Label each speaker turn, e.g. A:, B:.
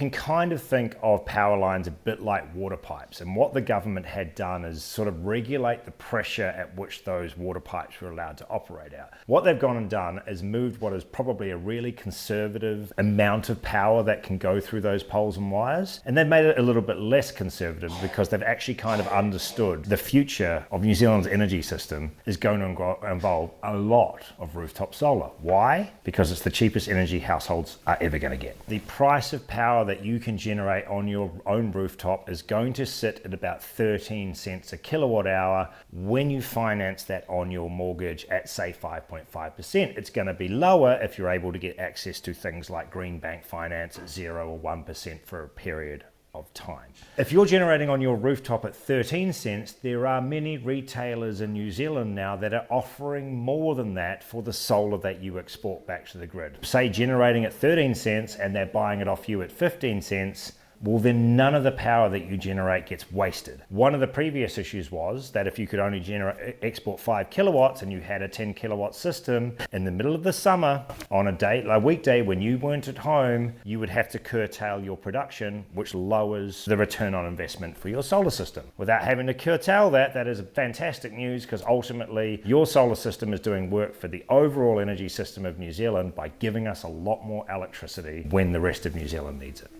A: Can kind of think of power lines a bit like water pipes, and what the government had done is sort of regulate the pressure at which those water pipes were allowed to operate out. What they've gone and done is moved what is probably a really conservative amount of power that can go through those poles and wires, and they've made it a little bit less conservative because they've actually kind of understood the future of New Zealand's energy system is going to involve a lot of rooftop solar. Why? Because it's the cheapest energy households are ever going to get. The price of power that you can generate on your own rooftop is going to sit at about 13 cents a kilowatt hour when you finance that on your mortgage at, say, 5.5%. It's going to be lower if you're able to get access to things like green bank finance at 0 or 1% for a period of time. If you're generating on your rooftop at 13 cents, there are many retailers in New Zealand now that are offering more than that for the solar that you export back to the grid. Say generating at 13 cents and they're buying it off you at 15 cents, well, then none of the power that you generate gets wasted. One of the previous issues was that if you could only export 5 kilowatts and you had a 10 kilowatt system in the middle of the summer on a weekday when you weren't at home, you would have to curtail your production, which lowers the return on investment for your solar system. Without having to curtail that, that is fantastic news, because ultimately your solar system is doing work for the overall energy system of New Zealand by giving us a lot more electricity when the rest of New Zealand needs it.